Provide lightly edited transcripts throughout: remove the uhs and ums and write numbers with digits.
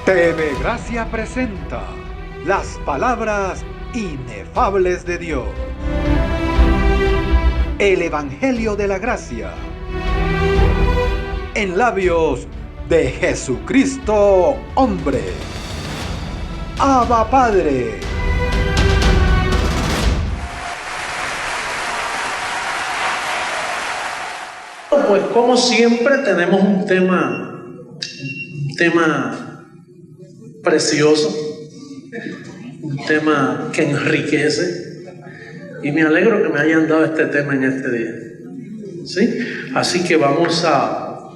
TV Gracia presenta las palabras inefables de Dios. El Evangelio de la Gracia en labios de Jesucristo, hombre. Abba Padre. Pues como siempre tenemos un tema precioso, un tema que enriquece, y me alegro que me hayan dado este tema en este día, ¿sí? Así que vamos a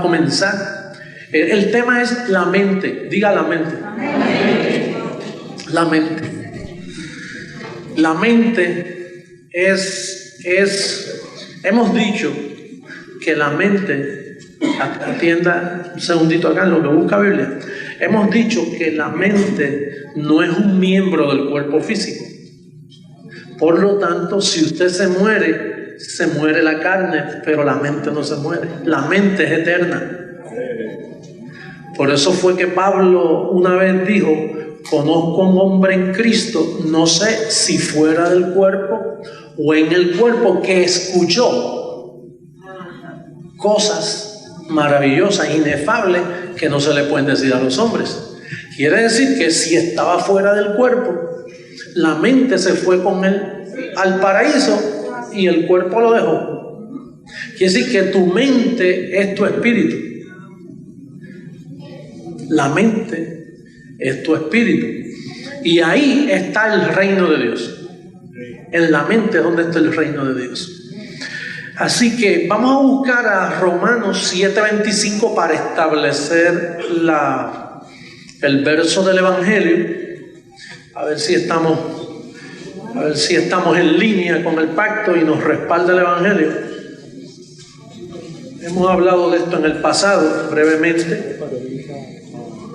comenzar. El tema es la mente. Diga la mente. La mente. La mente hemos dicho que la mente, atienda un segundito acá en lo que busca Biblia, hemos dicho que la mente no es un miembro del cuerpo físico. Por lo tanto, si usted se muere la carne, pero la mente no se muere. La mente es eterna. Por eso fue que Pablo una vez dijo: conozco a un hombre en Cristo, no sé si fuera del cuerpo o en el cuerpo, que escuchó cosas maravillosas, inefables, que no se le pueden decir a los hombres. Quiere decir que si estaba fuera del cuerpo, la mente se fue con él al paraíso y el cuerpo lo dejó. Quiere decir que tu mente es tu espíritu. La mente es tu espíritu. Y ahí está el reino de Dios. En la mente es donde está el reino de Dios. Así que vamos a buscar a Romanos 7:25 para establecer el verso del Evangelio. A ver si estamos en línea con el pacto y nos respalda el Evangelio. Hemos hablado de esto en el pasado brevemente,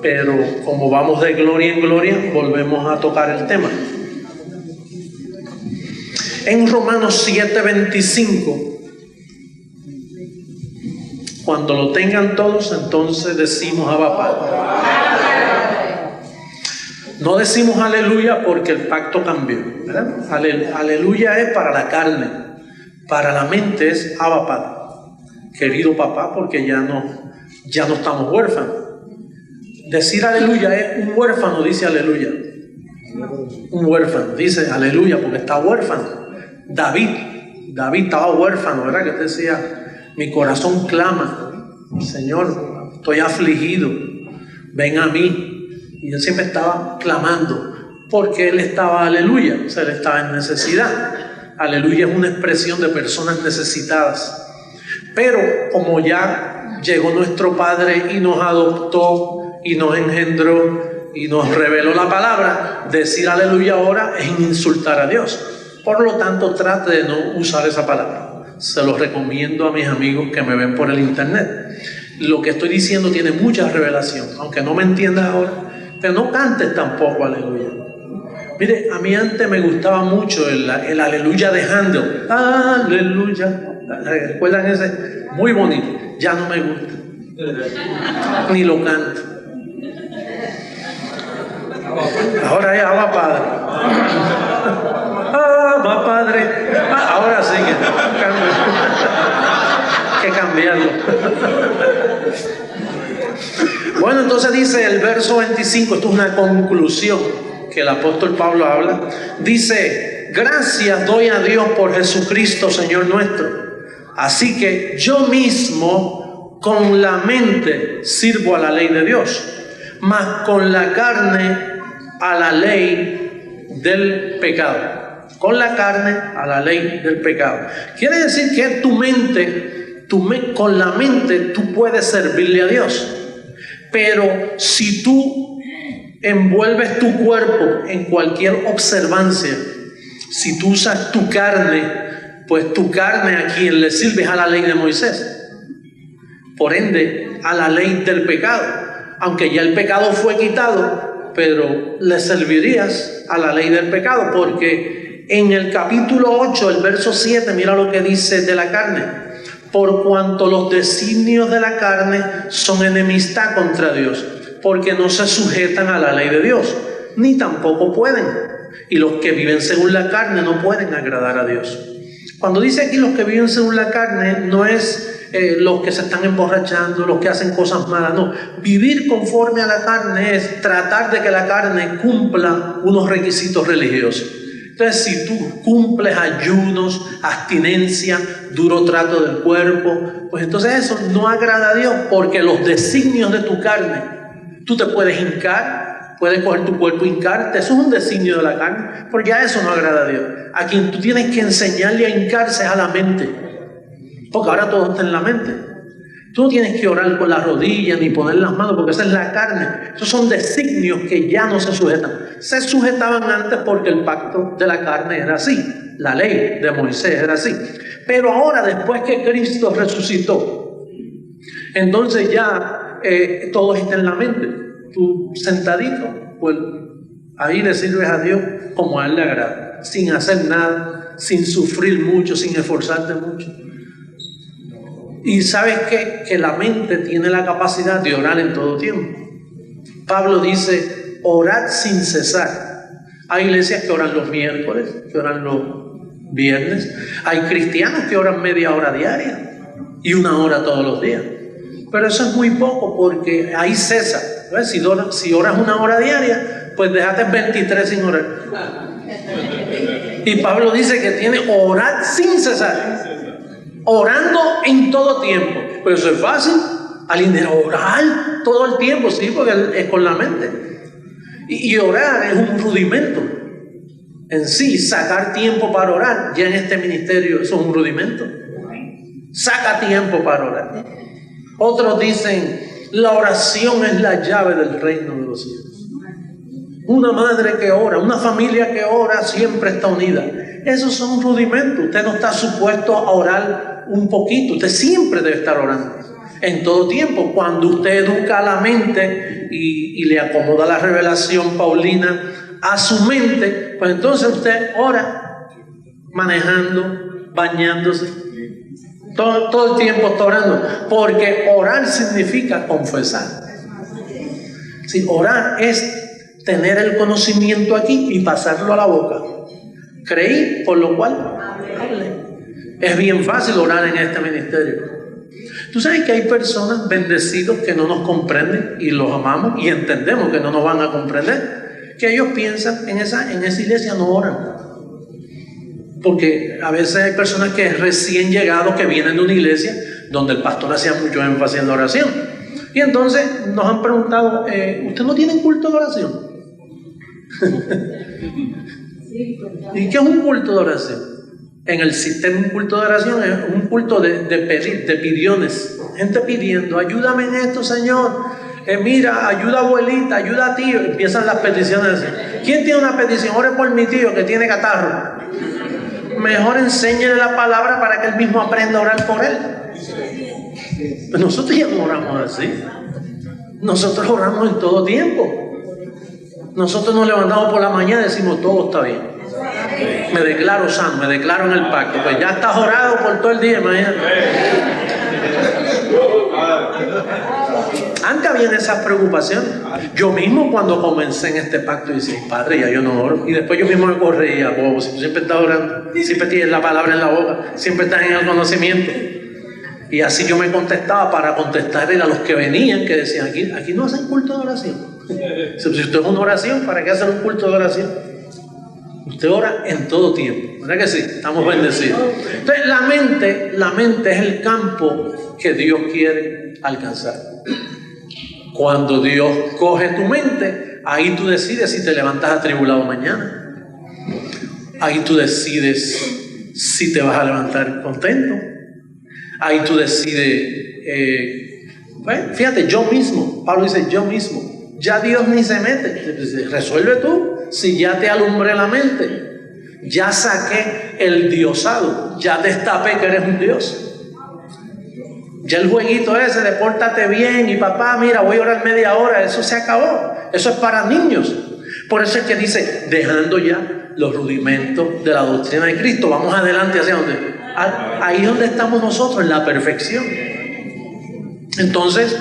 pero como vamos de gloria en gloria, volvemos a tocar el tema. En Romanos 7:25, cuando lo tengan todos, entonces decimos Abba Padre. No decimos aleluya porque el pacto cambió, ¿verdad? Aleluya es para la carne, para la mente es Abba Padre, querido papá, porque ya no estamos huérfanos. Decir aleluya es un huérfano, dice aleluya. Un huérfano dice aleluya porque está huérfano. David estaba huérfano, ¿verdad? Que decía: mi corazón clama, Señor, estoy afligido, ven a mí. Y él siempre estaba clamando, porque él estaba aleluya, o sea, él estaba en necesidad. Aleluya es una expresión de personas necesitadas. Pero como ya llegó nuestro Padre y nos adoptó y nos engendró y nos reveló la palabra, decir aleluya ahora es insultar a Dios. Por lo tanto, trate de no usar esa palabra. Se los recomiendo a mis amigos que me ven por el internet. Lo que estoy diciendo tiene mucha revelación, aunque no me entiendas ahora, pero no cantes tampoco aleluya. Mire, a mí antes me gustaba mucho el aleluya de Handel. Aleluya. ¿Recuerdan ese? Muy bonito. Ya no me gusta. Ni lo canto. Ahora es Abba Padre. Abba Padre. Ahora sí que cambiarlo. Bueno, entonces dice el verso 25, esto es una conclusión que el apóstol Pablo habla. Dice: gracias doy a Dios por Jesucristo, Señor nuestro. Así que yo mismo con la mente sirvo a la ley de Dios, mas con la carne a la ley del pecado. Con la carne a la ley del pecado. Quiere decir que con la mente tú puedes servirle a Dios. Pero si tú envuelves tu cuerpo en cualquier observancia, si tú usas tu carne, pues tu carne a quien le sirves a la ley de Moisés. Por ende, a la ley del pecado. Aunque ya el pecado fue quitado, pero le servirías a la ley del pecado, porque en el capítulo 8, el verso 7, mira lo que dice de la carne: por cuanto los designios de la carne son enemistad contra Dios, porque no se sujetan a la ley de Dios, ni tampoco pueden. Y los que viven según la carne no pueden agradar a Dios. Cuando dice aquí los que viven según la carne, no es los que se están emborrachando, los que hacen cosas malas, no. Vivir conforme a la carne es tratar de que la carne cumpla unos requisitos religiosos. Entonces, si tú cumples ayunos, abstinencia, duro trato del cuerpo, pues entonces eso no agrada a Dios, porque los designios de tu carne, tú te puedes hincar, puedes coger tu cuerpo e hincarte, eso es un designio de la carne, porque ya eso no agrada a Dios. A quien tú tienes que enseñarle a hincarse es a la mente, porque ahora todo está en la mente. Tú no tienes que orar con las rodillas ni poner las manos, porque esa es la carne. Esos son designios que ya no se sujetan. Se sujetaban antes porque el pacto de la carne era así. La ley de Moisés era así. Pero ahora, después que Cristo resucitó, entonces ya todo está en la mente. Tú sentadito, pues ahí le sirves a Dios como a Él le agrada, sin hacer nada, sin sufrir mucho, sin esforzarte mucho. Y sabes que la mente tiene la capacidad de orar en todo tiempo. Pablo dice, orad sin cesar. Hay iglesias que oran los miércoles, que oran los viernes. Hay cristianos que oran media hora diaria y 1 hora todos los días. Pero eso es muy poco, porque ahí cesa. ¿Ves? Si oras 1 hora diaria, pues déjate 23 sin orar. Y Pablo dice que tiene orad sin cesar. Orando en todo tiempo. Pero eso es fácil. Alguien dirá, orar todo el tiempo, sí, porque es con la mente. Y orar es un rudimento en sí. Sacar tiempo para orar, ya en este ministerio eso es un rudimento. Saca tiempo para orar. Otros dicen, la oración es la llave del reino de los cielos. Una madre que ora, una familia que ora siempre está unida. Esos son rudimentos. Usted no está supuesto a orar un poquito, usted siempre debe estar orando en todo tiempo. Cuando usted educa a la mente y le acomoda la revelación paulina a su mente, pues entonces usted ora manejando, bañándose, todo el tiempo está orando, porque orar significa confesar. Sí, orar es tener el conocimiento aquí y pasarlo a la boca. Creí, por lo cual hablé. Es bien fácil orar en este ministerio. Tú sabes que hay personas bendecidos que no nos comprenden y los amamos y entendemos que no nos van a comprender, que ellos piensan en esa iglesia no oran. Porque a veces hay personas que recién llegados que vienen de una iglesia donde el pastor hacía mucho énfasis en la oración. Y entonces nos han preguntado, ¿usted no tiene culto de oración? ¿Y qué es un culto de oración? En el sistema, un culto de oración es un culto de pidiones. Gente pidiendo, ayúdame en esto, Señor. Mira, ayuda a abuelita, ayuda a tío. Empiezan las peticiones así. ¿Quién tiene una petición? Ore por mi tío que tiene catarro. Mejor enséñele la palabra para que él mismo aprenda a orar por él. Pero nosotros ya no oramos así. Nosotros oramos en todo tiempo. Nosotros nos levantamos por la mañana y decimos, todo está bien. Me declaro sano, me declaro en el pacto. Pues ya estás orado por todo el día, imagínate. Antes habían esas preocupaciones. Yo mismo cuando comencé en este pacto decía, Padre, ya yo no oro. Y después yo mismo me corría, bobo, si tú siempre estás orando, siempre tienes la palabra en la boca, siempre estás en el conocimiento. Y así yo me contestaba para contestarle a los que venían, que decían, aquí no hacen culto de oración. Si usted es una oración, ¿para qué hacer un culto de oración? Usted ora en todo tiempo, ¿verdad que sí? Estamos bendecidos. Entonces la mente es el campo que Dios quiere alcanzar. Cuando Dios coge tu mente, ahí tú decides si te levantas atribulado mañana. Ahí tú decides si te vas a levantar contento. Ahí tú decides, fíjate, yo mismo, Pablo dice yo mismo, ya Dios ni se mete, resuelve tú. Si ya te alumbré la mente, ya saqué el diosado, ya destapé que eres un Dios. Ya el jueguito ese de pórtate bien y papá, mira, voy a orar media hora, eso se acabó. Eso es para niños. Por eso es que dice, dejando ya los rudimentos de la doctrina de Cristo, vamos adelante hacia donde. Ahí es donde estamos nosotros, en la perfección. Entonces,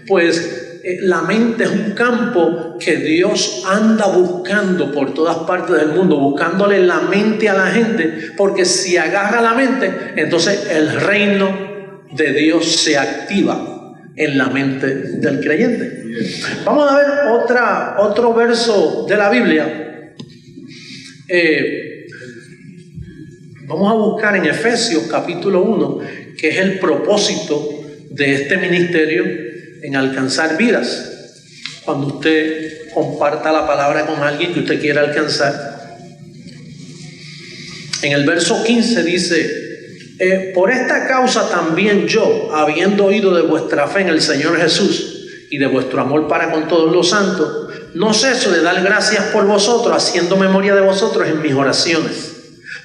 pues la mente es un campo que Dios anda buscando por todas partes del mundo, buscándole la mente a la gente, porque si agarra la mente, entonces el reino de Dios se activa en la mente del creyente. Vamos a ver otro verso de la Biblia. Vamos a buscar en Efesios capítulo 1, que es el propósito de este ministerio en alcanzar vidas. Cuando usted comparta la palabra con alguien que usted quiera alcanzar, en el verso 15 dice: por esta causa también yo, habiendo oído de vuestra fe en el Señor Jesús y de vuestro amor para con todos los santos, no ceso de dar gracias por vosotros, haciendo memoria de vosotros en mis oraciones,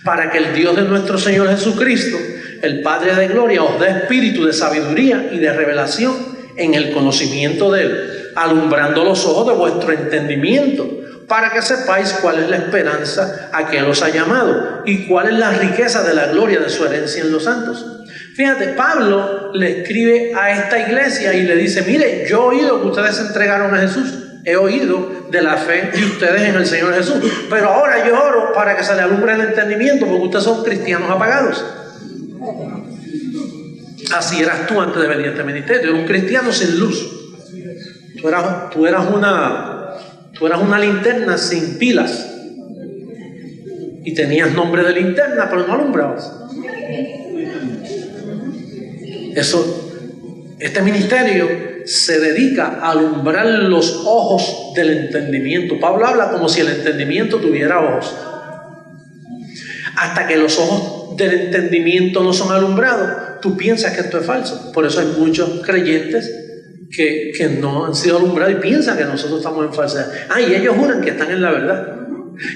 para que el Dios de nuestro Señor Jesucristo, el Padre de gloria, os dé espíritu de sabiduría y de revelación en el conocimiento de Él, alumbrando los ojos de vuestro entendimiento, para que sepáis cuál es la esperanza a que Él os ha llamado y cuál es la riqueza de la gloria de su herencia en los santos. Fíjate, Pablo le escribe a esta iglesia y le dice: mire, yo he oído que ustedes se entregaron a Jesús, he oído de la fe de ustedes en el Señor Jesús, pero ahora yo oro para que se le alumbre el entendimiento, porque ustedes son cristianos apagados. Así eras tú antes de venir a este ministerio, eras un cristiano sin luz. Tú eras una linterna sin pilas y tenías nombre de linterna, pero no alumbrabas. Este ministerio se dedica a alumbrar los ojos del entendimiento. Pablo habla como si el entendimiento tuviera ojos. Hasta que los ojos del entendimiento no son alumbrados, tú piensas que esto es falso. Por eso hay muchos creyentes que no han sido alumbrados y piensan que nosotros estamos en falsedad. Y ellos juran que están en la verdad.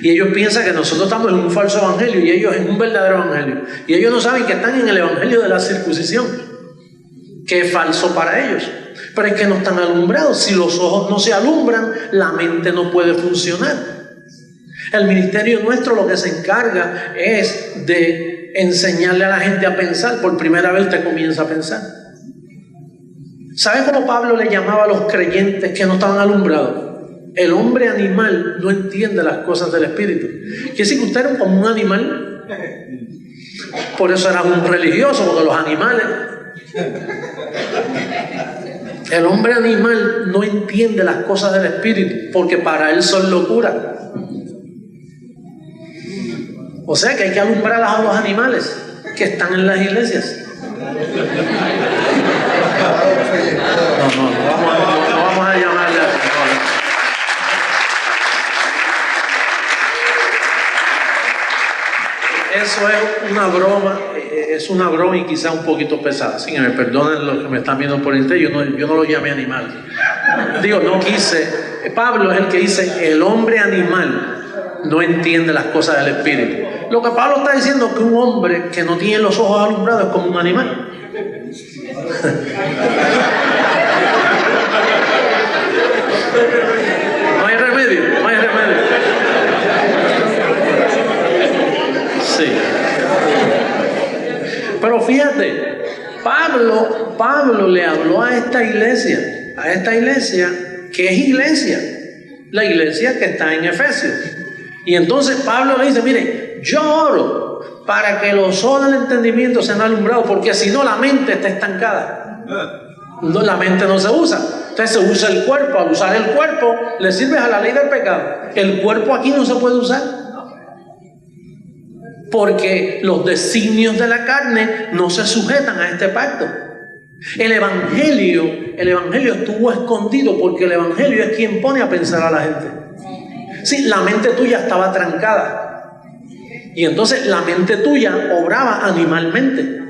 Y ellos piensan que nosotros estamos en un falso evangelio y ellos en un verdadero evangelio. Y ellos no saben que están en el evangelio de la circuncisión, que es falso para ellos. Pero es que no están alumbrados. Si los ojos no se alumbran, la mente no puede funcionar. El ministerio nuestro lo que se encarga es de enseñarle a la gente a pensar. Por primera vez te comienza a pensar. ¿Sabes cómo Pablo le llamaba a los creyentes que no estaban alumbrados? El hombre animal no entiende las cosas del espíritu. Quiere decir que usted era como un animal. Por eso era un religioso, porque los animales... El hombre animal no entiende las cosas del espíritu, porque para él son locura. O sea que hay que alumbrar a los animales que están en las iglesias. No vamos a llamarle así. Eso es una broma y quizá un poquito pesada. Así que me perdonen los que me están viendo por internet, yo no lo llamé animal. No quise. Pablo es el que dice: el hombre animal no entiende las cosas del espíritu. Lo que Pablo está diciendo es que un hombre que no tiene los ojos alumbrados es como un animal. No hay remedio. Sí. Pero fíjate, Pablo le habló a esta iglesia que es iglesia, la iglesia que está en Efesios. Y entonces Pablo le dice: mire, yo oro para que los ojos del entendimiento sean alumbrados, porque si no la mente está estancada. No, la mente no se usa. Entonces se usa el cuerpo. Al usar el cuerpo le sirves a la ley del pecado. El cuerpo aquí no se puede usar, porque los designios de la carne no se sujetan a este pacto. El evangelio estuvo escondido, porque el evangelio es quien pone a pensar a la gente. Sí, la mente tuya estaba trancada y entonces la mente tuya obraba animalmente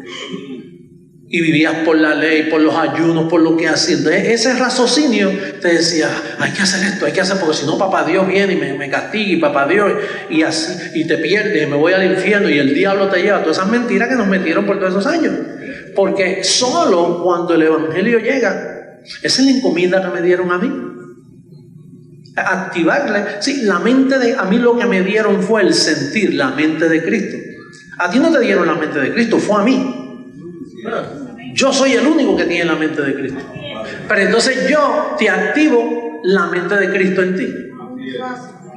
y vivías por la ley, por los ayunos, por lo que hacías. Ese raciocinio te decía: hay que hacer esto, hay que hacer, porque si no papá Dios viene y me castiga, y papá Dios, y así, y te pierdes y me voy al infierno y el diablo te lleva. Todas esas mentiras que nos metieron por todos esos años. Porque solo cuando el evangelio llega, esa es la encomienda que me dieron a mí, activarle. Sí, la mente a mí lo que me dieron fue el sentir la mente de Cristo. A ti no te dieron la mente de Cristo, fue a mí. Yo soy el único que tiene la mente de Cristo. Pero entonces yo te activo la mente de Cristo en ti.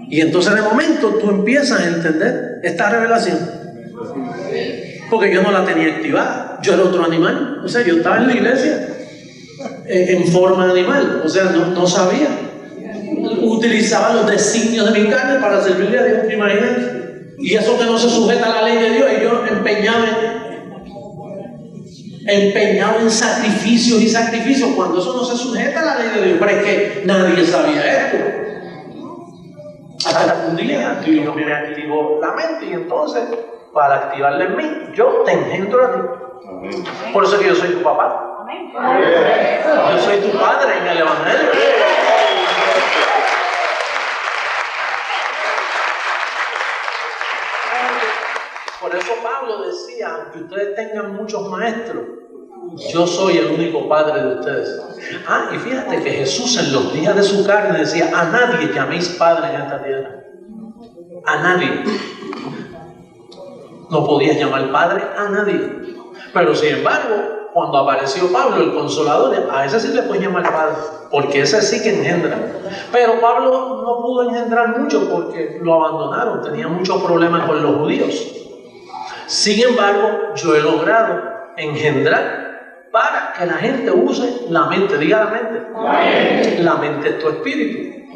Y entonces de momento tú empiezas a entender esta revelación. Porque yo no la tenía activada. Yo era otro animal. O sea, yo estaba en la iglesia en forma de animal. O sea, no sabía. Utilizaba los designios de mi carne para servirle a Dios, imagínate. Y eso que no se sujeta a la ley de Dios, y yo empeñado en sacrificios y sacrificios, cuando eso no se sujeta a la ley de Dios. Pero es que nadie sabía esto. Hasta que un día Dios me activó la mente, y entonces, para activarla en mí, yo te engendro a ti. Por eso que yo soy tu papá. Yo soy tu padre en el Evangelio. Por eso Pablo decía, aunque ustedes tengan muchos maestros, yo soy el único padre de ustedes. Y fíjate que Jesús en los días de su carne decía, a nadie llaméis padre en esta tierra. A nadie. No podías llamar padre a nadie. Pero sin embargo, cuando apareció Pablo, el Consolador, a ese sí le puedes llamar padre, porque ese sí que engendra. Pero Pablo no pudo engendrar mucho porque lo abandonaron, tenía muchos problemas con los judíos. Sin embargo, yo he logrado engendrar para que la gente use la mente. Diga la mente. Amén. La mente es tu espíritu.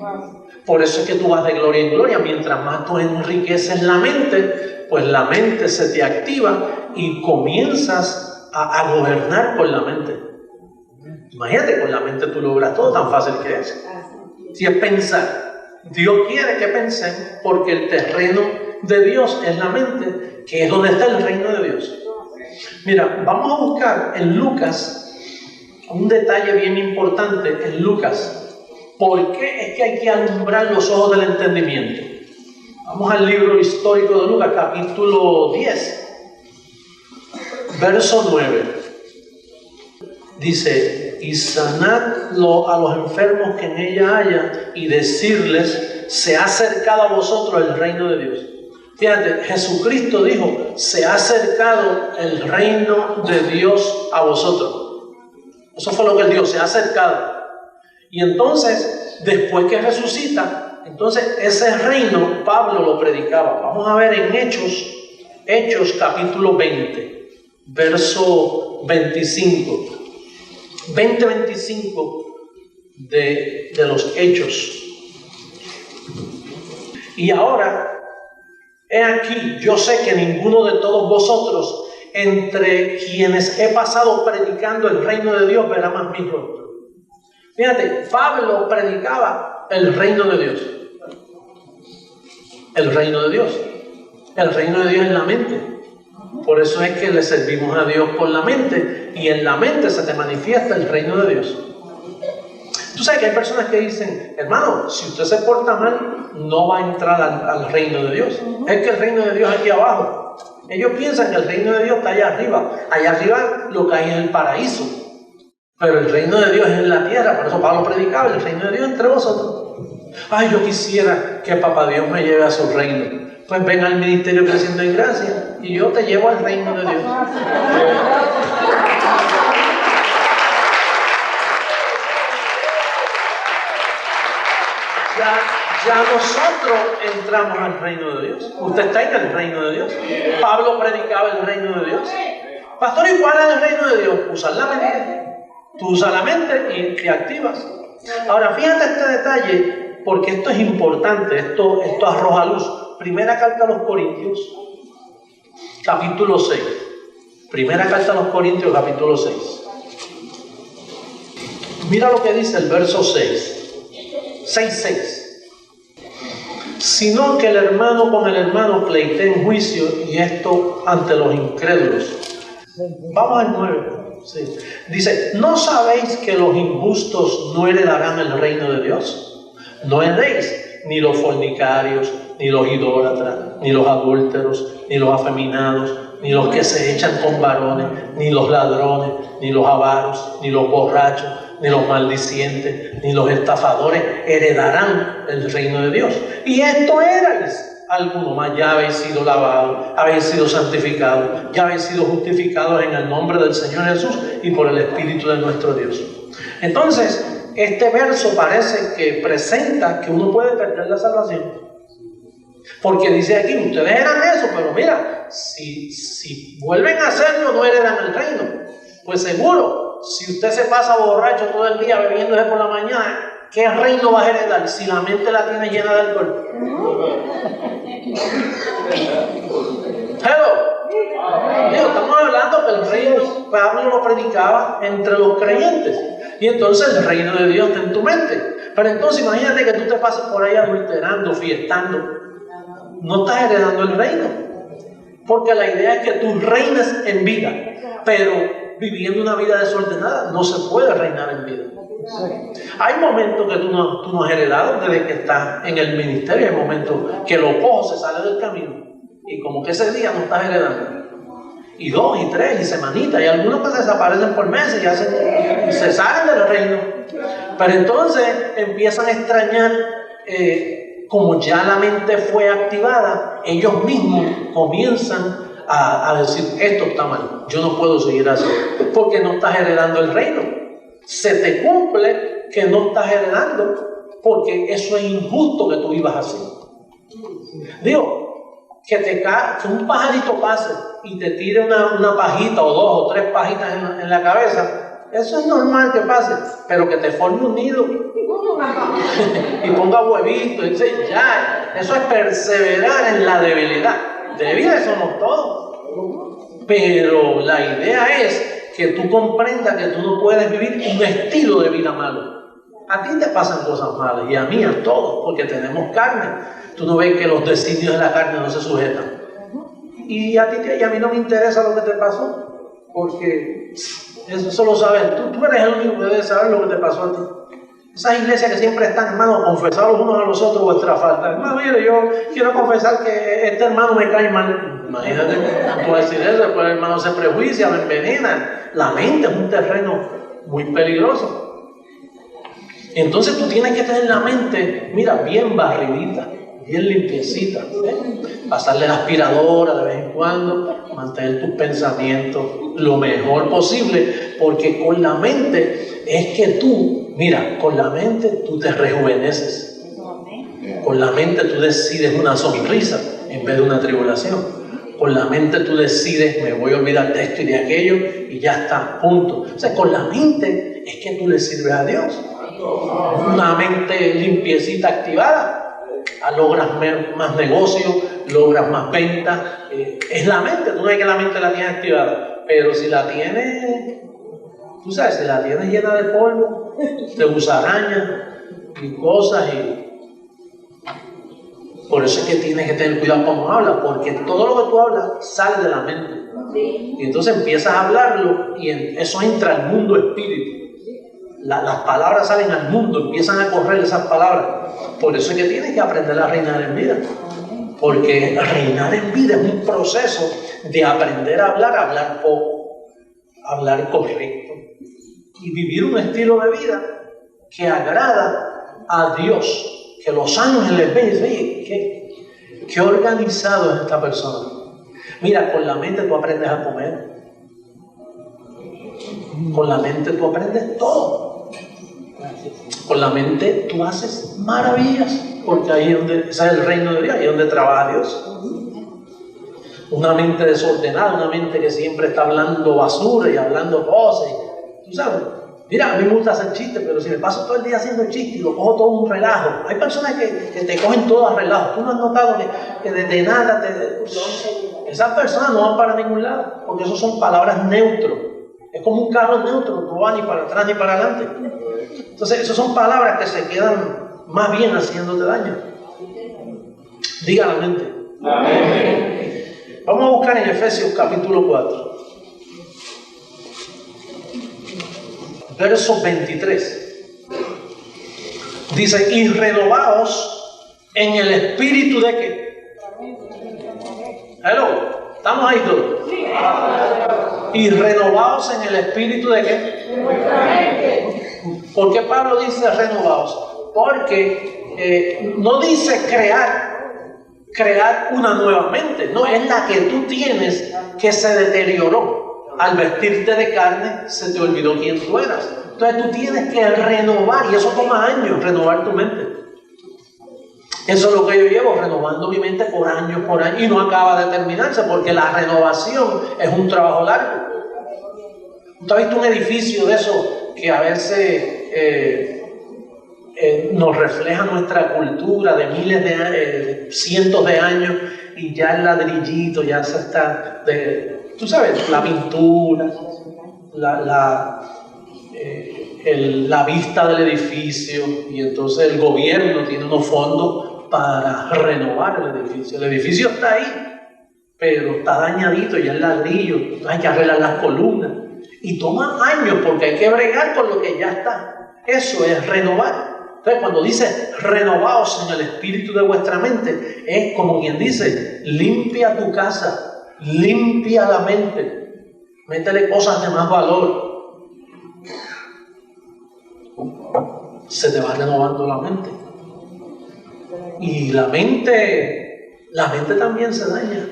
Por eso es que tú vas de gloria en gloria. Mientras más tú enriqueces la mente, pues la mente se te activa y comienzas a gobernar con la mente. Imagínate, con la mente tú logras todo, tan fácil que es. Si es pensar. Dios quiere que pensemos porque el terreno de Dios es la mente, que es donde está el reino de Dios. Mira, vamos a buscar en Lucas un detalle bien importante en Lucas. ¿Por qué es que hay que alumbrar los ojos del entendimiento? Vamos al libro histórico de Lucas, capítulo 10, verso 9. Dice, y sanad a los enfermos que en ella haya, y decirles, se ha acercado a vosotros el reino de Dios. Fíjate, Jesucristo dijo, se ha acercado el reino de Dios a vosotros. Eso fue lo que él dijo, se ha acercado. Y entonces, después que resucita, entonces ese reino Pablo lo predicaba. Vamos a ver en Hechos capítulo 20, verso 25. 20-25 de los Hechos. Y ahora, he aquí, yo sé que ninguno de todos vosotros, entre quienes he pasado predicando el reino de Dios, verá más mi rostro. Fíjate, Pablo predicaba el reino de Dios. El reino de Dios. El reino de Dios es la mente. Por eso es que le servimos a Dios con la mente, y en la mente se te manifiesta el reino de Dios. Tú sabes que hay personas que dicen, hermano, si usted se porta mal, no va a entrar al reino de Dios. Es que el reino de Dios es aquí abajo. Ellos piensan que el reino de Dios está allá arriba. Allá arriba lo que hay es el paraíso. Pero el reino de Dios es en la tierra. Por eso Pablo predicaba el reino de Dios entre vosotros. Ay, yo quisiera que Papá Dios me lleve a su reino. Pues ven al ministerio Creciendo en Gracia y yo te llevo al reino de Dios. Ya nosotros entramos al reino de Dios. Usted está en el reino de Dios. Pablo predicaba el reino de Dios. Pastor, ¿y cuál es el reino de Dios? Usar la mente. Tú usas la mente y te activas. Ahora, fíjate este detalle, porque esto es importante. Esto arroja luz. Primera carta a los Corintios, capítulo 6. Primera carta a los Corintios, capítulo 6. Mira lo que dice el verso 6. 6:6. Sino que el hermano con el hermano pleitee en juicio, y esto ante los incrédulos. Vamos al 9. Sí. Dice, ¿no sabéis que los injustos no heredarán el reino de Dios? No heredéis ni los fornicarios, ni los idólatras, ni los adúlteros, ni los afeminados, ni los que se echan con varones, ni los ladrones, ni los avaros, ni los borrachos, ni los maldicientes, ni los estafadores heredarán el reino de Dios. Y esto erais alguno más, ya habéis sido lavados, habéis sido santificados, ya habéis sido justificados en el nombre del Señor Jesús y por el Espíritu de nuestro Dios. Entonces, este verso parece que presenta que uno puede perder la salvación. Porque dice aquí, ustedes eran eso, pero mira, si vuelven a hacerlo, no heredan el reino. Pues seguro, si usted se pasa borracho todo el día bebiéndose por la mañana, ¿qué reino va a heredar si la mente la tiene llena de alcohol? Hello. Digo, estamos hablando que el reino, Pablo lo predicaba entre los creyentes. Y entonces el reino de Dios está en tu mente. Pero entonces imagínate que tú te pases por ahí adulterando, fiestando. No estás heredando el reino. Porque la idea es que tú reines en vida. Pero viviendo una vida desordenada no se puede reinar en vida. Hay momentos que tú no has heredado desde que estás en el ministerio. Hay momentos que los ojos se salen del camino. Y como que ese día no estás heredando. Y 2 y 3 y semanitas. Y algunos que se desaparecen por meses y se salen del reino. Pero entonces empiezan a extrañar, como ya la mente fue activada, ellos mismos comienzan a decir, esto está mal, yo no puedo seguir así. Porque no estás heredando el reino. Se te cumple que no estás heredando, porque eso es injusto que tú vivas así. Digo, que un pajarito pase y te tire una pajita o 2 o 3 pajitas en la cabeza, eso es normal que pase, pero que te forme un nido y ponga huevitos, ya, eso es perseverar en la debilidad. Débiles somos todos, pero la idea es que tú comprendas que tú no puedes vivir un estilo de vida malo. A ti te pasan cosas malas y a mí, a todos, porque tenemos carne. Tú no ves que los designios de la carne no se sujetan. Y a ti y a mí no me interesa lo que te pasó, porque eso lo sabes tú. Tú eres el único que debe saber lo que te pasó a ti. Esas iglesias que siempre están, hermanos, confesar los unos a los otros vuestra falta. Hermano, mire, yo quiero confesar que este hermano me cae mal. Imagínate, tú vas a decir eso, después el hermano se prejuicia, me envenena. La mente es un terreno muy peligroso. Entonces tú tienes que tener la mente, mira, bien barridita, bien limpiecita, pasarle la aspiradora de vez en cuando, mantener tus pensamientos lo mejor posible, porque con la mente es que tú, mira, con la mente tú te rejuveneces, con la mente tú decides una sonrisa en vez de una tribulación, con la mente tú decides, me voy a olvidar de esto y de aquello y ya está, punto. O sea, con la mente es que tú le sirves a Dios. Una mente limpiecita, activada, logras más negocios, logras más ventas. Es la mente, tú no ves que la mente la tienes activada, pero si la tienes, tú sabes, si la tienes llena de polvo, de musarañas y cosas, y por eso es que tienes que tener cuidado como hablas, porque todo lo que tú hablas sale de la mente. Y entonces empiezas a hablarlo y eso entra al mundo espíritu. Las palabras salen al mundo, empiezan a correr esas palabras. Por eso es que tienes que aprender a reinar en vida. Porque reinar en vida es un proceso de aprender a hablar poco, hablar correcto. Y vivir un estilo de vida que agrada a Dios. Que los ángeles ven y dicen, oye, qué organizado es esta persona. Mira, con la mente tú aprendes a comer. Con la mente tú aprendes todo. Con la mente tú haces maravillas, porque ahí es donde, ese es el reino de Dios, ahí es donde trabaja Dios. Una mente desordenada, una mente que siempre está hablando basura y hablando cosas. Tú sabes, mira, a mí me gusta hacer chistes, pero si me paso todo el día haciendo chistes y lo cojo todo un relajo. Hay personas que te cogen todo a relajo. Tú no has notado que desde nada esas personas no van para ningún lado, porque eso son palabras neutros. Es como un carro neutro, no va ni para atrás ni para adelante. Entonces, esas son palabras que se quedan más bien haciéndote daño. Diga la mente. Amén. Vamos a buscar en Efesios capítulo 4. Verso 23. Dice, y renovaos en el espíritu de qué. Hello. ¿Estamos ahí todos? Sí. Y renovaos en el espíritu de qué. ¿Por qué Pablo dice renovaos? Porque no dice crear una nueva mente, no, es la que tú tienes que se deterioró. al vestirte de carne, se te olvidó quién tú eras. Entonces tú tienes que renovar, y eso toma años, renovar tu mente. Eso es lo que yo llevo, renovando mi mente por años, y no acaba de terminarse, porque la renovación es un trabajo largo. ¿Tú has visto un edificio de eso que a veces nos refleja nuestra cultura de miles de años, cientos de años, y ya el ladrillito ya se está, tú sabes, la pintura, la vista del edificio, y entonces el gobierno tiene unos fondos para renovar el edificio. El edificio está ahí, pero está dañadito, ya el ladrillo, hay que arreglar las columnas, y toma años porque hay que bregar con lo que ya está. Eso es renovar. Entonces, cuando dice renovaos en el espíritu de vuestra mente, es como quien dice, limpia tu casa, limpia la mente, métele cosas de más valor. Se te va renovando la mente. Y la mente también se daña.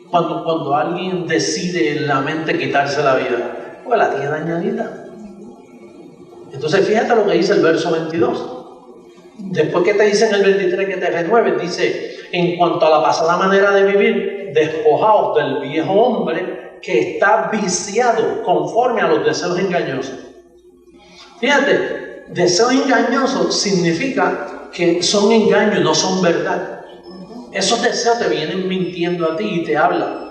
Cuando alguien decide en la mente quitarse la vida, pues la tiene dañadita. Entonces fíjate lo que dice el verso 22. Después que te dice en el 23 que te renueves, dice, en cuanto a la pasada manera de vivir, despojaos del viejo hombre que está viciado conforme a los deseos engañosos. Fíjate, deseos engañosos significa que son engaños, no son verdad. Esos deseos te vienen mintiendo a ti y te hablan.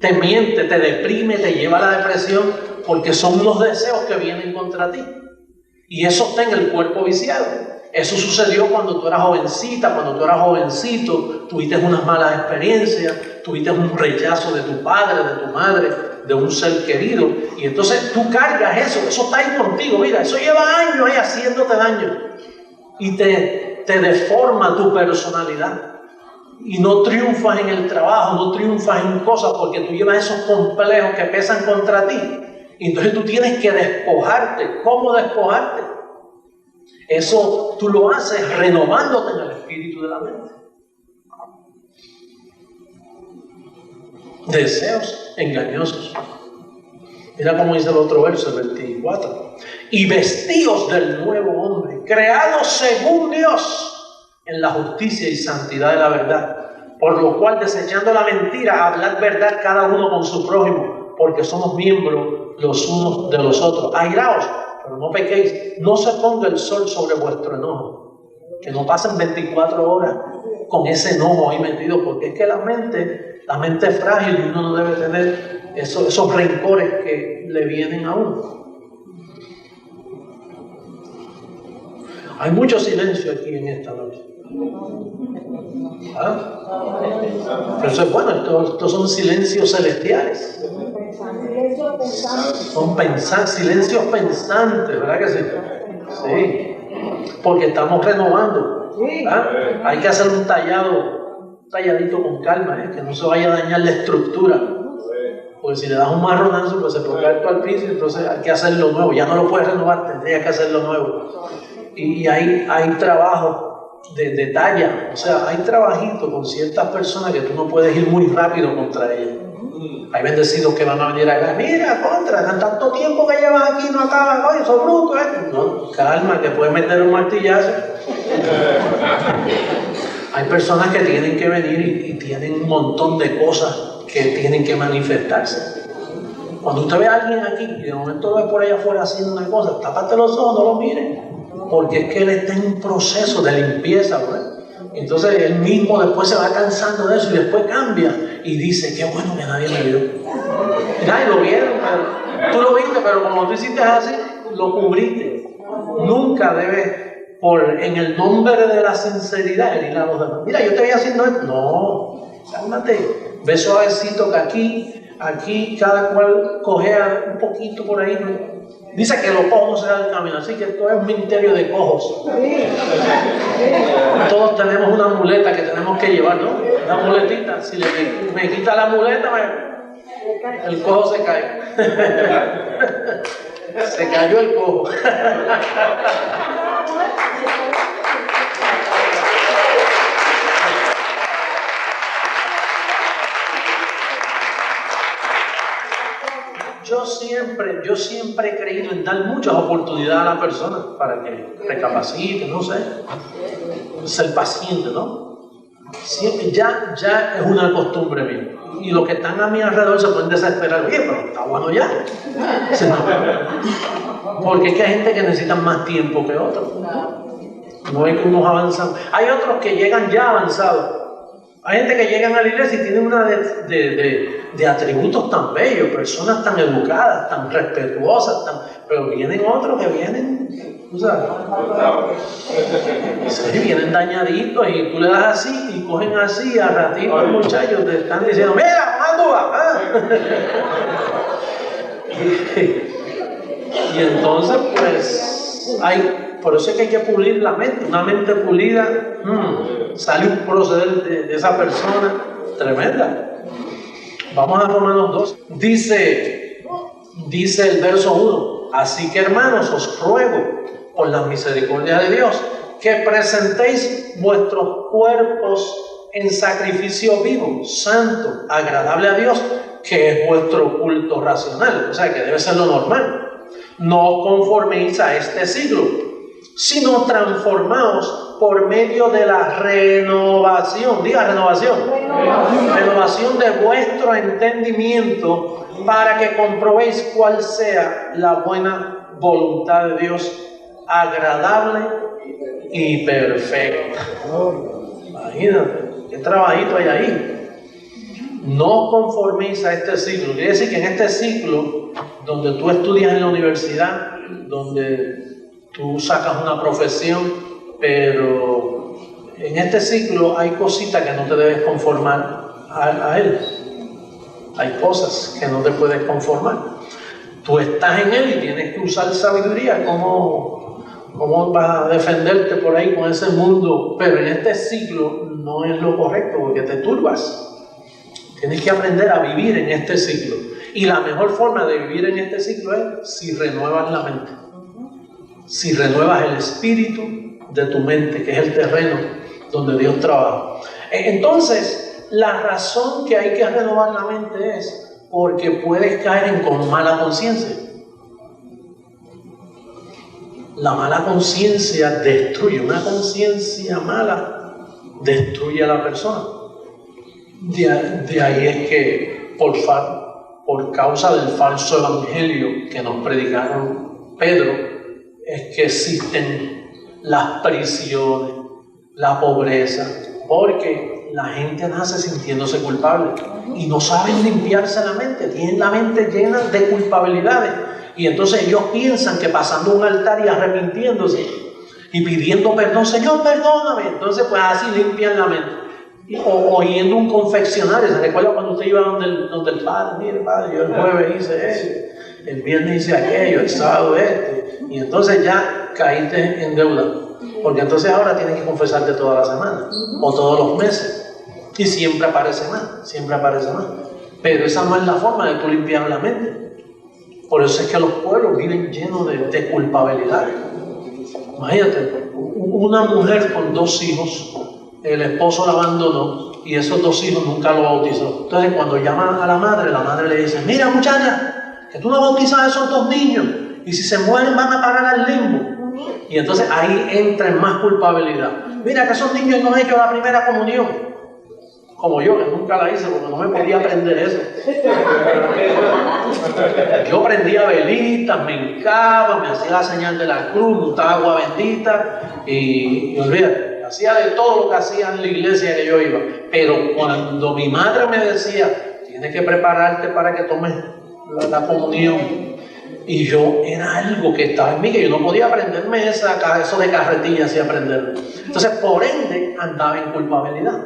Te miente, te deprime, te lleva a la depresión, porque son unos deseos que vienen contra ti. Y eso está en el cuerpo viciado. Eso sucedió cuando tú eras jovencita, cuando tú eras jovencito, tuviste unas malas experiencias, tuviste un rechazo de tu padre, de tu madre, de un ser querido. Y entonces tú cargas eso está ahí contigo. Mira, eso lleva años ahí haciéndote daño. Y te deforma tu personalidad. Y no triunfas en el trabajo, no triunfas en cosas porque tú llevas esos complejos que pesan contra ti. Y entonces tú tienes que despojarte. ¿Cómo despojarte? Eso tú lo haces renovándote en el espíritu de la mente. Deseos engañosos. Mira cómo dice el otro verso, el 24. Y vestíos del nuevo hombre, creado según Dios, en la justicia y santidad de la verdad, por lo cual, desechando la mentira, hablad verdad cada uno con su prójimo, porque somos miembros los unos de los otros. Airaos, pero no pequéis, no se ponga el sol sobre vuestro enojo, que no pasen 24 horas con ese enojo ahí metido, porque es que la mente es frágil y uno no debe tener esos rencores que le vienen a uno. Hay mucho silencio aquí en esta noche. Pero eso es bueno, estos son silencios celestiales. Son silencios pensantes, ¿verdad que sí? Sí, porque estamos renovando. Hay que hacer un talladito con calma, que no se vaya a dañar la estructura. Porque si le das un marronazo, pues se puede caer todo al piso, entonces hay que hacerlo nuevo. Ya no lo puedes renovar, tendría que hacerlo nuevo. Y hay trabajo de talla, o sea, hay trabajito con ciertas personas que tú no puedes ir muy rápido contra ellas. Hay bendecidos que van a venir acá, mira, tanto tiempo que llevas aquí no acaban, oye, son brutos, No, calma, que puedes meter un martillazo. Hay personas que tienen que venir y tienen un montón de cosas que tienen que manifestarse. Cuando usted ve a alguien aquí y de momento lo ve por allá afuera haciendo una cosa, tápate los ojos, no lo mires, porque es que él está en un proceso de limpieza, ¿verdad? Entonces él mismo después se va cansando de eso y después cambia y dice, qué bueno que nadie me vio. Nadie lo vieron, pero tú lo viste, pero como tú hiciste así, lo cubriste. Nunca debes, en el nombre de la sinceridad, herir a los demás. Mira, yo te voy haciendo esto. No, cálmate. Ve suavecito que aquí cada cual cojea un poquito por ahí, ¿no? Dice que los cojos se dan el camino, así que esto es un ministerio de cojos. Todos tenemos una muleta que tenemos que llevar, ¿no? Una muletita. Si me quita la muleta, el cojo se cae. Se cayó el cojo. siempre he creído en dar muchas oportunidades a la persona para que recapacite, no sé, ser paciente, ¿no? Siempre, ya es una costumbre mía. Y los que están a mi alrededor se pueden desesperar. Oye, pero está bueno ya. Sí, no. Porque es que hay gente que necesita más tiempo que otros. No es que unos avanzan. Hay otros que llegan ya avanzados. Hay gente que llegan a la iglesia y tienen una de atributos tan bellos, personas tan educadas, tan respetuosas, pero vienen otros que vienen, ¿tú sabes? Sí, vienen dañaditos y tú le das así y cogen así, a ratito los muchachos te están diciendo, mira, ¿cuándo va? Y entonces, pues, por eso es que hay que pulir la mente. Una mente pulida, sale un proceder de esa persona tremenda. Vamos a Romanos 2. Dice el verso 1: así que, hermanos, os ruego por la misericordia de Dios que presentéis vuestros cuerpos en sacrificio vivo, santo, agradable a Dios, que es vuestro culto racional. O sea, que debe ser lo normal. No os conforméis a este siglo, sino transformaos por medio de la renovación. Diga renovación. Renovación de vuestro entendimiento, para que comprobéis cuál sea la buena voluntad de Dios, agradable y perfecta. Imagínate, qué trabajito hay ahí. No conforméis a este ciclo. Quiere decir que en este ciclo, donde tú estudias en la universidad, donde tú sacas una profesión, pero en este ciclo hay cositas que no te debes conformar a él. Hay cosas que no te puedes conformar. Tú estás en él y tienes que usar sabiduría. ¿Cómo vas a defenderte por ahí con ese mundo? Pero en este ciclo no es lo correcto, porque te turbas. Tienes que aprender a vivir en este ciclo. Y la mejor forma de vivir en este ciclo es si renuevas la mente. Si renuevas el espíritu de tu mente, que es el terreno donde Dios trabaja. Entonces, la razón que hay que renovar la mente es porque puedes caer con mala conciencia. La mala conciencia destruye. Una conciencia mala destruye a la persona. De ahí es que por causa del falso evangelio que nos predicaron Pedro, es que existen las prisiones, la pobreza, porque la gente nace sintiéndose culpable y no saben limpiarse la mente, tienen la mente llena de culpabilidades, y entonces ellos piensan que pasando un altar y arrepintiéndose y pidiendo perdón, Señor, perdóname, entonces pues así limpian la mente. O oyendo un confeccionario. ¿Se recuerda cuando usted iba donde el padre? Mire, padre, yo el jueves hice esto, el viernes hice aquello, el sábado y entonces ya caíste en deuda, porque entonces ahora tienes que confesarte toda la semana o todos los meses, y siempre aparece más. Pero esa no es la forma de tú limpiar la mente. Por eso es que los pueblos viven llenos de culpabilidad. Imagínate, una mujer con 2 hijos, el esposo la abandonó y esos 2 hijos nunca lo bautizó. Entonces, cuando llaman a la madre le dice: mira, muchacha, que tú no bautizas a esos 2 niños, y si se mueren van a parar al limbo. Y entonces ahí entra en más culpabilidad. Mira, que esos niños no han hecho la primera comunión, como yo, que nunca la hice porque no me podía aprender eso. Yo prendía velitas, me hincaba, me hacía la señal de la cruz, me untaba agua bendita y olvídate. Hacía de todo lo que hacía en la iglesia que yo iba. Pero cuando mi madre me decía: tienes que prepararte para que tomes la comunión, y yo, era algo que estaba en mí, que yo no podía aprenderme eso de carretilla, así aprenderlo. Entonces, por ende, andaba en culpabilidad.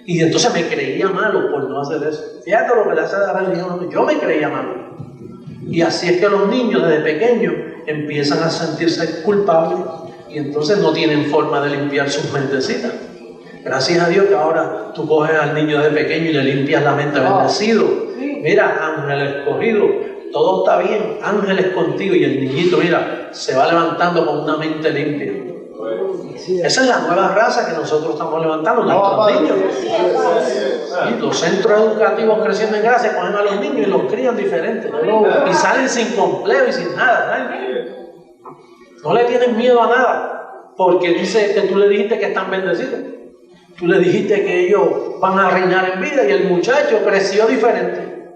Y entonces me creía malo por no hacer eso. Fíjate lo que le hace la religión. Yo me creía malo. Y así es que los niños desde pequeños empiezan a sentirse culpables. Y entonces no tienen forma de limpiar sus mentecitas. Gracias a Dios que ahora tú coges al niño de pequeño y le limpias la mente. Bendecido. Mira, ángel escogido, todo está bien, ángeles contigo. Y el niñito, mira, se va levantando con una mente limpia. Esa es la nueva raza que nosotros estamos levantando, nuestros niños. Y los centros educativos creciendo en gracia cogen a los niños y los crían diferentes. Y salen sin complejo y sin nada. No le tienen miedo a nada, porque dice que tú le dijiste que están bendecidos. Tú le dijiste que ellos van a reinar en vida y el muchacho creció diferente.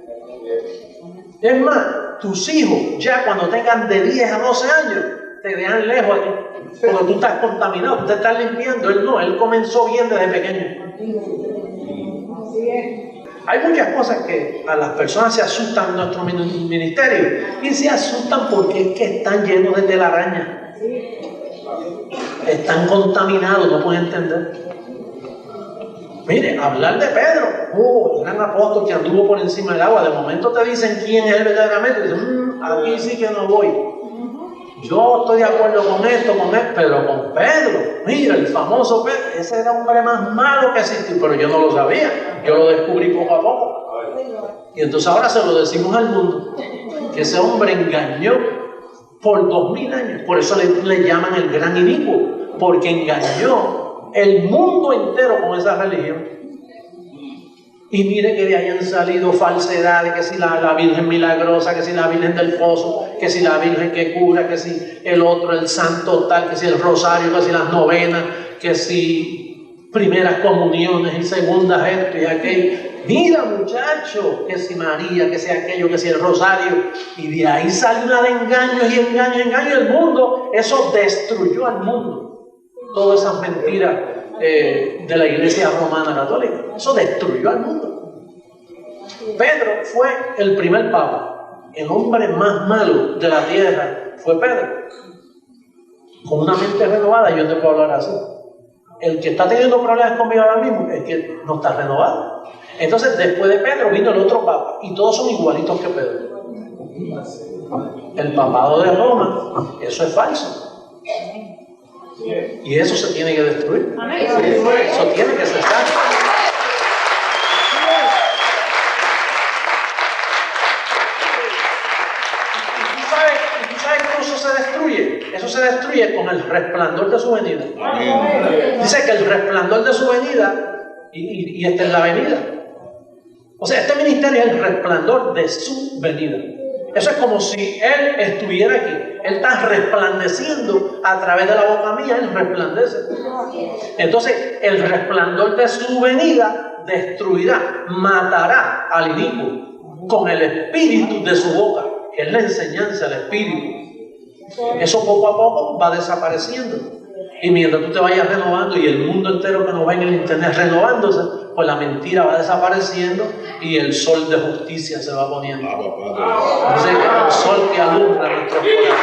Es más, tus hijos ya cuando tengan de 10 a 12 años te dejan lejos a ti, porque tú estás contaminado, tú te estás limpiando. Él no, él comenzó bien desde pequeño. Hay muchas cosas que a las personas se asustan en nuestro ministerio, y se asustan porque es que están llenos de telaraña. Están contaminados, no pueden entender. Mire, hablar de Pedro, el gran apóstol que anduvo por encima del agua, de momento te dicen quién es él verdaderamente, y dicen, aquí sí que no voy. Yo estoy de acuerdo con esto, con él, pero con Pedro, mira, el famoso Pedro, ese era el hombre más malo que existió, pero yo no lo sabía, yo lo descubrí poco a poco. Y entonces ahora se lo decimos al mundo, que ese hombre engañó por 2000 años, por eso le llaman el gran inicuo, porque engañó el mundo entero con esa religión. Y mire que de ahí han salido falsedades, que si la Virgen milagrosa, que si la Virgen del Pozo, que si la Virgen que cura, que si el otro, el santo tal, que si el rosario, que si las novenas, que si primeras comuniones y segundas esto y aquello. Mira muchacho, que si María, que si aquello, que si el rosario. Y de ahí sale una de engaños y engaños el mundo. Eso destruyó al mundo. Todas esas mentiras de la Iglesia Romana Católica. Eso destruyó al mundo. Pedro fue el primer papa. El hombre más malo de la tierra fue Pedro. Con una mente renovada, yo te puedo hablar así. El que está teniendo problemas conmigo ahora mismo es que no está renovado. Entonces, después de Pedro vino el otro papa. Y todos son igualitos que Pedro. El papado de Roma, eso es falso. Y eso se tiene que destruir. Eso tiene que cesar. ¿Y tú sabes cómo eso se destruye? Eso se destruye con el resplandor de su venida. Dice que el resplandor de su venida, y esta es la venida. O sea, este ministerio es el resplandor de su venida. Eso es como si Él estuviera aquí. Él está resplandeciendo a través de la boca mía, Él resplandece. Entonces, el resplandor de su venida destruirá, matará al inicuo con el espíritu de su boca, que es la enseñanza del espíritu. Eso poco a poco va desapareciendo. Y mientras tú te vayas renovando y el mundo entero que nos ve en el internet renovándose, pues la mentira va desapareciendo y el sol de justicia se va poniendo. Entonces, el sol que alumbra nuestros corazones.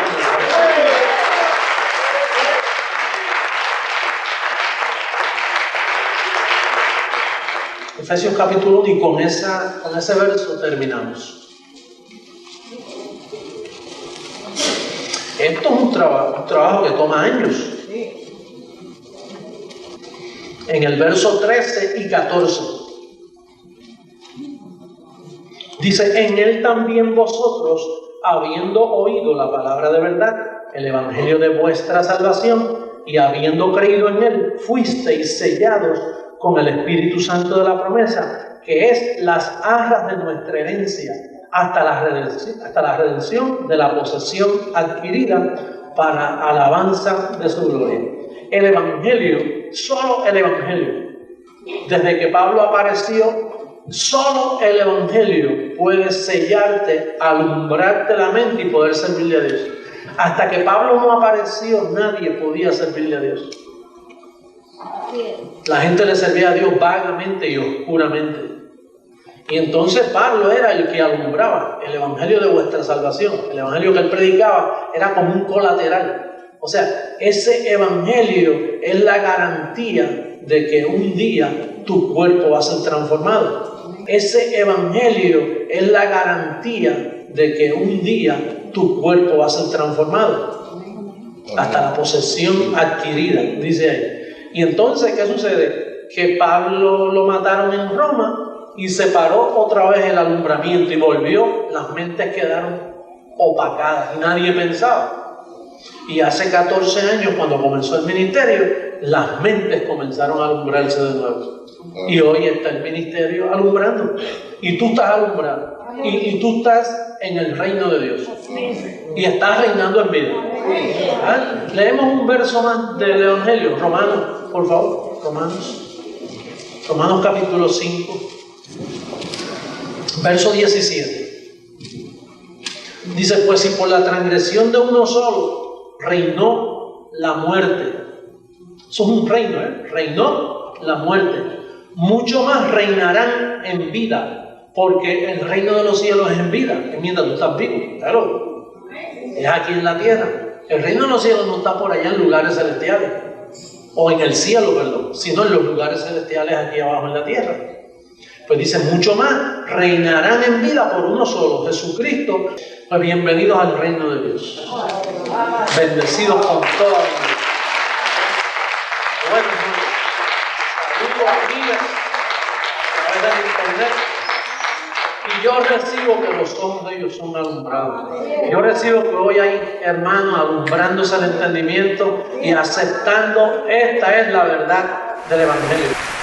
Efesios capítulo 1, y con ese verso terminamos. Esto es un trabajo que toma años. En el verso 13 y 14 dice: en él también vosotros, habiendo oído la palabra de verdad, el evangelio de vuestra salvación, y habiendo creído en él, fuisteis sellados con el Espíritu Santo de la promesa, que es las arras de nuestra herencia, hasta la redención de la posesión adquirida para alabanza de su gloria. El evangelio, solo el evangelio, desde que Pablo apareció, solo el evangelio puede sellarte, alumbrarte la mente y poder servirle a Dios. Hasta que Pablo no apareció, nadie podía servirle a Dios. La gente le servía a Dios vagamente y oscuramente. Y entonces Pablo era el que alumbraba el evangelio de vuestra salvación. El evangelio que él predicaba era como un colateral. O sea, ese evangelio es la garantía de que un día tu cuerpo va a ser transformado. Ese evangelio es la garantía de que un día tu cuerpo va a ser transformado. Hasta la posesión adquirida, dice ahí. Y entonces, ¿qué sucede? Que Pablo lo mataron en Roma y se paró otra vez el alumbramiento y volvió. Las mentes quedaron opacadas y nadie pensaba. Y hace 14 años, cuando comenzó el ministerio, las mentes comenzaron a alumbrarse de nuevo. Y hoy está el ministerio alumbrando. Y tú estás alumbrando. Y tú estás en el reino de Dios. Y estás reinando en vida. ¿Ah? Leemos un verso más del Evangelio. Romanos, por favor. Romanos capítulo 5. Verso 17. Dice, pues si por la transgresión de uno solo reinó la muerte. Eso es un reino, reinó la muerte. Mucho más reinarán en vida, porque el reino de los cielos es en vida. Que mientras tú estás vivo, claro, es aquí en la tierra. El reino de los cielos no está por allá en lugares celestiales, o en el cielo, perdón, sino en los lugares celestiales aquí abajo en la tierra. Pues dice, mucho más reinarán en vida por uno solo, Jesucristo. Pues bienvenidos al reino de Dios. Bendecidos con toda la vida. Bueno, saludos amigas a través del internet. Y yo recibo que los ojos de ellos son alumbrados. Yo recibo que hoy hay hermanos alumbrándose el entendimiento y aceptando esta es la verdad del Evangelio.